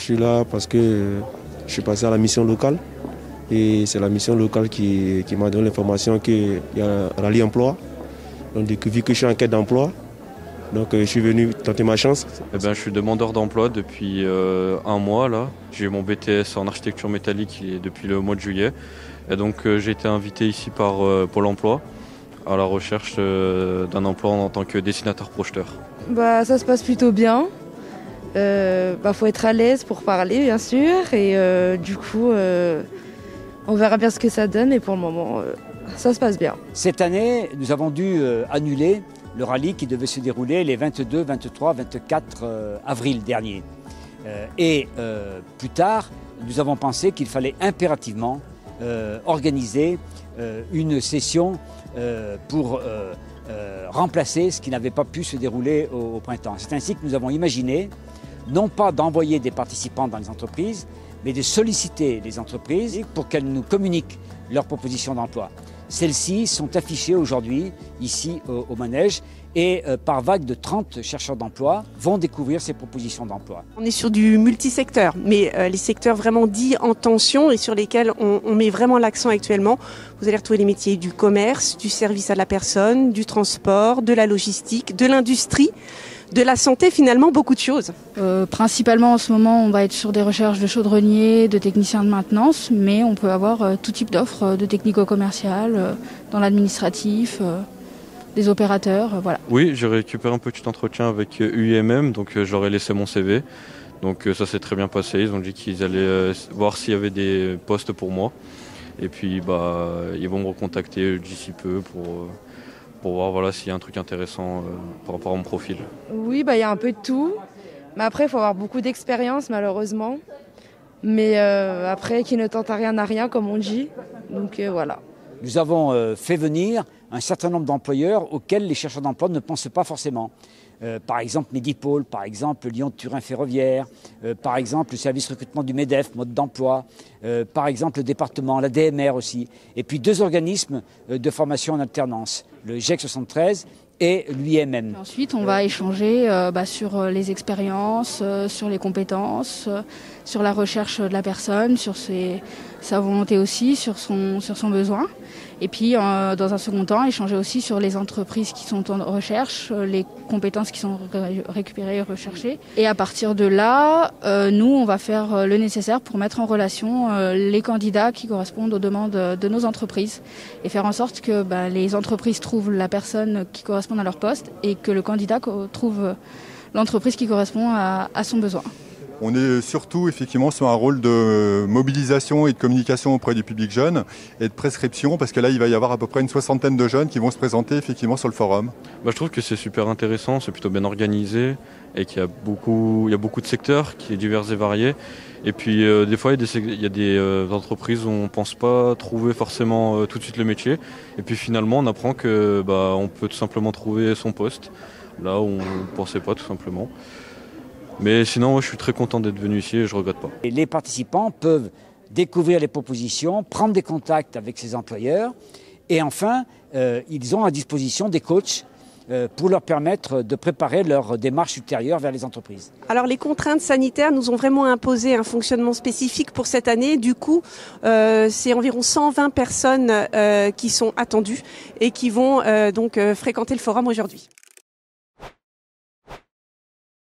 suis là parce que je suis passé à la mission locale et c'est la mission locale qui m'a donné l'information qu'il y a un rallye emploi. Donc vu que je suis en quête d'emploi, donc je suis venu tenter ma chance. Je suis demandeur d'emploi depuis un mois là. J'ai eu mon BTS en architecture métallique depuis le mois de juillet. Et donc j'ai été invité ici par Pôle emploi à la recherche d'un emploi en tant que dessinateur projeteur. Ça se passe plutôt bien. Faut être à l'aise pour parler bien sûr et du coup on verra bien ce que ça donne et pour le moment ça se passe bien. Cette année nous avons dû annuler le rallye qui devait se dérouler les 22, 23, 24 avril dernier. Plus tard nous avons pensé qu'il fallait impérativement organiser une session pour remplacer ce qui n'avait pas pu se dérouler au printemps. C'est ainsi que nous avons imaginé non pas d'envoyer des participants dans les entreprises, mais de solliciter les entreprises pour qu'elles nous communiquent leurs propositions d'emploi. Celles-ci sont affichées aujourd'hui ici au manège et par vague de 30 chercheurs d'emploi vont découvrir ces propositions d'emploi. On est sur du multisecteur, mais les secteurs vraiment dits en tension et sur lesquels on met vraiment l'accent actuellement. Vous allez retrouver les métiers du commerce, du service à la personne, du transport, de la logistique, de l'industrie, de la santé, finalement beaucoup de choses. Principalement en ce moment on va être sur des recherches de chaudronniers, de techniciens de maintenance, mais on peut avoir tout type d'offres de technico-commerciales, dans l'administratif, des opérateurs, voilà. Oui, j'ai récupéré un petit entretien avec UIMM, donc je leur ai laissé mon CV. Donc ça s'est très bien passé, ils ont dit qu'ils allaient voir s'il y avait des postes pour moi. Et puis ils vont me recontacter d'ici peu pour voir s'il y a un truc intéressant par rapport à mon profil. Oui, il y a un peu de tout. Mais après, il faut avoir beaucoup d'expérience, malheureusement. Mais après, qui ne tente à rien n'a rien, comme on dit. Donc voilà. Nous avons fait venir un certain nombre d'employeurs auxquels les chercheurs d'emploi ne pensent pas forcément. Par exemple Medipôle, par exemple Lyon-Turin Ferroviaire, par exemple le service recrutement du MEDEF, mode d'emploi, par exemple le département, la DMR aussi, et puis 2 organismes de formation en alternance, le GEC 73 et l'UIMM. Ensuite, on va échanger sur les expériences, sur les compétences, sur la recherche de la personne, sur sa volonté aussi, sur son besoin. Et puis, dans un second temps, échanger aussi sur les entreprises qui sont en recherche, les compétences qui sont récupérées et recherchées. Et à partir de là, nous, on va faire le nécessaire pour mettre en relation les candidats qui correspondent aux demandes de nos entreprises et faire en sorte que les entreprises trouvent la personne qui correspond à leur poste et que le candidat trouve l'entreprise qui correspond à son besoin. On est surtout effectivement sur un rôle de mobilisation et de communication auprès du public jeune et de prescription parce que là il va y avoir à peu près une 60aine de jeunes qui vont se présenter effectivement sur le forum. Je trouve que c'est super intéressant, c'est plutôt bien organisé et qu'il y a beaucoup de secteurs qui sont divers et variés. Et puis des fois il y a des entreprises où on ne pense pas trouver forcément tout de suite le métier. Et puis finalement on apprend que on peut tout simplement trouver son poste là où on ne pensait pas tout simplement. Mais sinon, je suis très content d'être venu ici et je ne regrette pas. Et les participants peuvent découvrir les propositions, prendre des contacts avec ces employeurs et enfin, ils ont à disposition des coachs pour leur permettre de préparer leur démarche ultérieure vers les entreprises. Alors les contraintes sanitaires nous ont vraiment imposé un fonctionnement spécifique pour cette année. Du coup, c'est environ 120 personnes qui sont attendues et qui vont donc fréquenter le forum aujourd'hui.